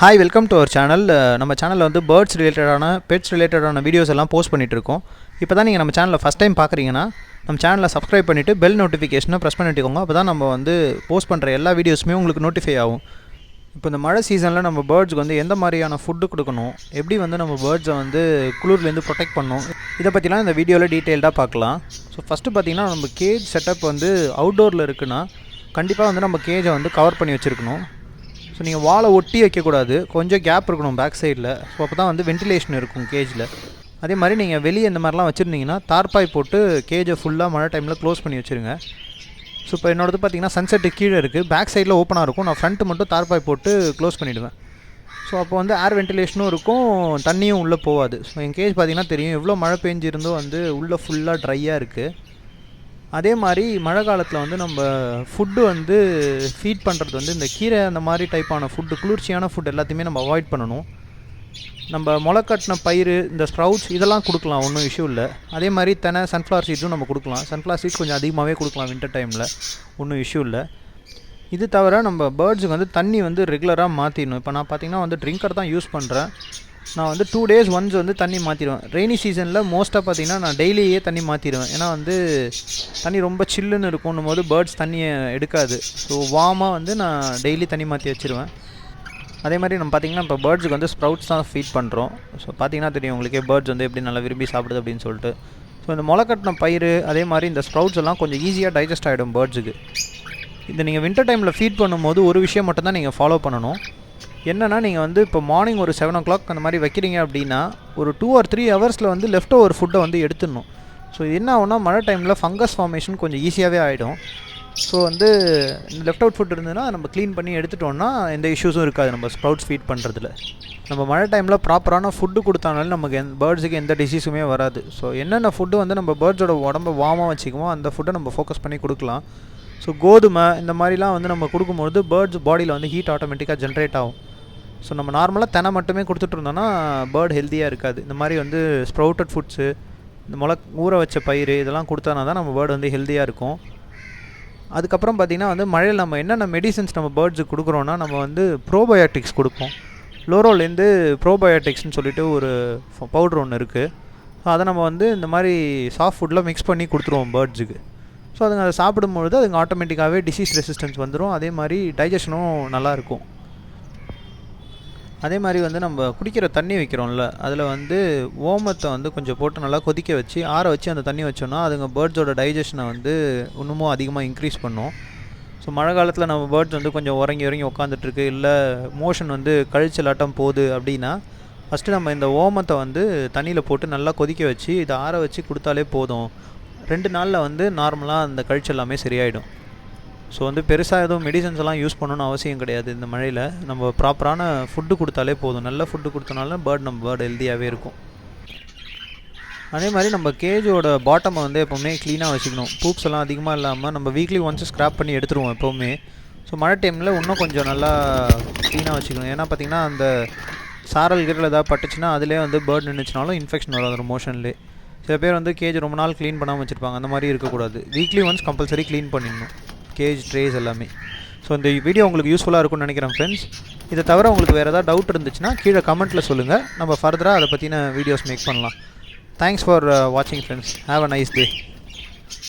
Hi welcome to our channel. நம்ம சேனலில் வந்து பேர்ட்ஸ் ரிலேட்டடான பெட்ஸ் ரிலேட்டடான வீடியோஸ் எல்லாம் போஸ்ட் பண்ணிகிட்ருக்கோம். இப்போ தான் நீங்கள் நம்ம சேனலில் ஃபஸ்ட் டைம் பார்க்குறீங்கன்னா நம்ம சேனலில் சப்ஸ்கிரைப் பண்ணிவிட்டு பெல் நோட்டிஃபிகேஷனை ப்ரெஸ் பண்ணிட்டுக்கோங்க. அப்போ தான் நம்ம வந்து போஸ்ட் பண்ணுற எல்லா வீடியோஸுமே உங்களுக்கு நோட்டிஃபை ஆகும். இப்போ இந்த மழை சீசனில் நம்ம பேர்ட்ஸ்க்கு வந்து எந்த மாதிரியான ஃபுட்டு கொடுக்கணும், எப்படி வந்து நம்ம பேர்ட்ஸை வந்து குளிர்லேருந்து ப்ரொடெக்ட் பண்ணணும், இதை பற்றிலாம் இந்த வீடியோவில் டீட்டெயில்டாக பார்க்கலாம். ஸோ ஃபஸ்ட்டு பார்த்திங்கன்னா நம்ம கேஜ் செட்டப் வந்து அவுட்டோரில் இருக்குன்னா கண்டிப்பாக வந்து நம்ம கேஜை வந்து கவர் பண்ணி வச்சுருக்கணும். ஸோ நீங்கள் வாலை ஒட்டி வைக்கக்கூடாது, கொஞ்சம் கேப் இருக்கணும் பேக் சைடில். ஸோ அப்போ தான் வந்து வென்டிலேஷன் இருக்கும் கேஜில். அதே மாதிரி நீங்கள் வெளியே இந்த மாதிரிலாம் வச்சுருந்தீங்கன்னா தார்பாய் போட்டு கேஜை ஃபுல்லாக மழை டைமில் க்ளோஸ் பண்ணி வச்சுருங்க. ஸோ இப்போ என்னோடது பார்த்திங்கன்னா சன்செட்டு கீழே இருக்குது, பேக் சைடில் ஓப்பனாக இருக்கும். நான் ஃப்ரண்ட்டு மட்டும் தார்பாய் போட்டு க்ளோஸ் பண்ணிவிடுவேன். ஸோ அப்போ வந்து ஏர் வென்டிலேஷனும் இருக்கும், தண்ணியும் உள்ளே போகாது. ஸோ என் கேஜ் பார்த்திங்கன்னா தெரியும் எவ்வளோ மழை பெஞ்சிருந்தோ வந்து உள்ளே ஃபுல்லாக ட்ரையாக இருக்குது. அதே மாதிரி மழை காலத்தில் வந்து நம்ம ஃபுட்டு வந்து ஃபீட் பண்ணுறது வந்து இந்த கீரை அந்த மாதிரி டைப்பான ஃபுட்டு, குளிர்ச்சியான ஃபுட் எல்லாத்தையுமே நம்ம அவாய்ட் பண்ணணும். நம்ம முளைக்கட்டின பயிர், இந்த ஸ்ப்ரவுட்ஸ் இதெல்லாம் கொடுக்கலாம், ஒன்றும் இஷ்யூ இல்லை. அதே மாதிரி தெனை, சன்ஃப்ளவர் சீட்ஸும் நம்ம கொடுக்கலாம். சன்ஃப்ளவர் சீட்ஸ் கொஞ்சம் அதிகமாகவே கொடுக்கலாம் வின்டர் டைமில், ஒன்றும் இஷ்யூ இல்லை. இது தவிர நம்ம பேர்ட்ஸுக்கு வந்து தண்ணி வந்து ரெகுலராக மாற்றிடணும். இப்போ நான் பார்த்திங்கன்னா வந்து ட்ரிங்கர் தான் யூஸ் பண்ணுறேன். நான் வந்து 2 days ஒன்ஸ் வந்து தண்ணி மாற்றிடுவேன். ரெய்னி சீசனில் மோஸ்ட்டாக பார்த்திங்கன்னா நான் டெய்லியே தண்ணி மாற்றிடுவேன். ஏன்னா வந்து தண்ணி ரொம்ப சில்லுன்னு இருக்கும்னும் போது பேர்ட்ஸ் தண்ணியை எடுக்காது. ஸோ வார்மாக வந்து நான் டெய்லி தண்ணி மாற்றி வச்சுருவேன். அதே மாதிரி நம்ம பார்த்திங்கன்னா இப்போ பேர்ட்ஸுக்கு வந்து ஸ்ப்ரவுட்ஸ் தான் ஃபீட் பண்ணுறோம். ஸோ பார்த்திங்கன்னா தெரியும் உங்களுக்கே பேர்ட்ஸ் வந்து எப்படி நல்லா விரும்பி சாப்பிடுது அப்படின்னு சொல்லிட்டு. ஸோ இந்த முளைக்கட்டின பயிர் அதே மாதிரி இந்த ஸ்ப்ரவுட்ஸ் எல்லாம் கொஞ்சம் ஈஸியாக டைஜஸ்ட் ஆகிடும் பேர்ட்ஸுக்கு. இதை நீங்கள் வின்டர் டைமில் ஃபீட் பண்ணும்போது ஒரு விஷயம் மட்டும் தான் நீங்கள் ஃபாலோ பண்ணணும். என்னென்னா நீங்கள் வந்து இப்போ மார்னிங் ஒரு 7 o'clock அந்த மாதிரி வைக்கிறீங்க அப்படின்னா ஒரு 2 or 3 hours வந்து லெஃப்ட் ஓவர் ஃபுட்டை வந்து எடுத்துடணும். ஸோ என்ன ஆகுனா மழை டைமில் ஃபங்கஸ் ஃபார்மேஷன் கொஞ்சம் ஈஸியாகவே ஆகிடும். ஸோ வந்து இந்த லெஃப்ட் அவுட் ஃபுட் இருந்ததுன்னா நம்ம க்ளீன் பண்ணி எடுத்துட்டோம்னா எந்த இஷ்யூஸும் இருக்காது நம்ம ஸ்ப்ரவுட்ஸ் ஃபீட் பண்ணுறதுல. நம்ம மழை டைமில் ப்ராப்பரான ஃபுட்டு கொடுத்தானாலும் நமக்கு பேர்ட்ஸுக்கு எந்த டிசீஸுமே வராது. ஸோ என்னென்ன ஃபுட்டு வந்து நம்ம பேர்ட்ஸோட உடம்பை வார்மாக வச்சுக்குமோ அந்த ஃபுட்டை நம்ம ஃபோக்கஸ் பண்ணி கொடுக்கலாம். ஸோ கோதுமை இந்த மாதிரிலாம் வந்து நம்ம கொடுக்கும்போது பேர்ட்ஸ் பாடியில் வந்து ஹீட் ஆட்டோமேட்டிக்காக ஜென்ரேட் ஆகும். ஸோ நம்ம நார்மலாக தெனை மட்டுமே கொடுத்துட்ருந்தோன்னா பேர்ட் ஹெல்த்தியாக இருக்காது. இந்த மாதிரி வந்து ஸ்ப்ரவுட்டட் ஃபுட்ஸு, இந்த ஊற வச்ச பயிர் இதெல்லாம் கொடுத்தானா தான் நம்ம பேர்டு வந்து ஹெல்த்தியாக இருக்கும். அதுக்கப்புறம் பார்த்திங்கன்னா வந்து மழையில் நம்ம என்னென்ன மெடிசன்ஸ் நம்ம பேர்ட்ஸுக்கு கொடுக்குறோன்னா நம்ம வந்து ப்ரோபயோட்டிக்ஸ் கொடுப்போம். லோரோலேருந்து ப்ரோபயோட்டிக்ஸ்னு சொல்லிட்டு ஒரு பவுட்ரு ஒன்று இருக்குது. ஸோ அதை நம்ம வந்து இந்த மாதிரி சாஃப்ட் ஃபுட்டில் மிக்ஸ் பண்ணி கொடுத்துருவோம் பேர்ட்ஸுக்கு. ஸோ அதுங்க அதை சாப்பிடும்பொழுது அதுங்க ஆட்டோமேட்டிக்காகவே டிசீஸ் ரெசிஸ்டன்ஸ் வந்துடும். அதே மாதிரி டைஜஷனும் நல்லாயிருக்கும். அதே மாதிரி வந்து நம்ம குடிக்கிற தண்ணி வைக்கிறோம்ல, அதில் வந்து ஓமத்தை வந்து கொஞ்சம் போட்டு நல்லா கொதிக்க வச்சு ஆற வச்சு அந்த தண்ணி வச்சோன்னா அதுங்க பேர்ட்ஸோட டைஜஷனை வந்து இன்னமும் அதிகமாக இன்க்ரீஸ் பண்ணும். ஸோ மழை காலத்தில் நம்ம பேர்ட்ஸ் வந்து கொஞ்சம் உறங்கி உட்காந்துட்ருக்கு, இல்லை மோஷன் வந்து கழிச்சலாட்டம் போகுது அப்படின்னா ஃபஸ்ட்டு நம்ம இந்த ஓமத்தை வந்து தண்ணியில் போட்டு நல்லா கொதிக்க வச்சு இதை ஆற வச்சு கொடுத்தாலே போதும். 2 நாளில் வந்து நார்மலாக அந்த கழிச்சு எல்லாமே சரியாயிடும். ஸோ வந்து பெருசாக எதுவும் மெடிசன்ஸ் எல்லாம் யூஸ் பண்ணணும்னு அவசியம் கிடையாது. இந்த மழையில் நம்ம ப்ராப்பரான ஃபுட்டு கொடுத்தாலே போதும். நல்ல ஃபுட்டு கொடுத்தனால நம்ம பேர்டு ஹெல்த்தியாகவே இருக்கும். அதே மாதிரி நம்ம கேஜோட பாட்டமை வந்து எப்போவுமே க்ளீனாக வச்சுக்கணும். பூப்ஸ் எல்லாம் அதிகமாக இல்லாமல் நம்ம வீக்லி ஒன்ஸ் ஸ்க்ராப் பண்ணி எடுத்துருவோம் எப்போவுமே. ஸோ மழை டைமில் இன்னும் கொஞ்சம் நல்லா க்ளீனாக வச்சுக்கணும். ஏன்னா பார்த்திங்கன்னா அந்த சாரல் கீரல் ஏதாவது பட்டுச்சுன்னா அதிலே வந்து பேர்டு நின்றுச்சுனாலும் இன்ஃபெக்ஷன் வரும் அந்த மோஷன்லேயே. சில பேர் வந்து கேஜ் ரொம்ப நாள் க்ளீன் பண்ணாமல் வச்சுருப்பாங்க. அந்த மாதிரி இருக்கக்கூடாது. வீக்லி ஒன்ஸ் கம்பல்சரி க்ளீன் பண்ணிடணும் கேஜ் ட்ரேஸ் எல்லாமே. ஸோ இந்த வீடியோ உங்களுக்கு யூஸ்ஃபுல்லாக இருக்கும்னு நினைக்கிறேன் ஃப்ரெண்ட்ஸ். இதை தவிர உங்களுக்கு வேறு ஏதாவது டவுட் இருந்துச்சுன்னா கீழே கமெண்ட்டில் சொல்லுங்கள். நம்ம ஃபர்தராக அதை பற்றின வீடியோஸ் மேக் பண்ணலாம். தேங்க்ஸ் ஃபார் வாட்சிங் friends. Have a nice day.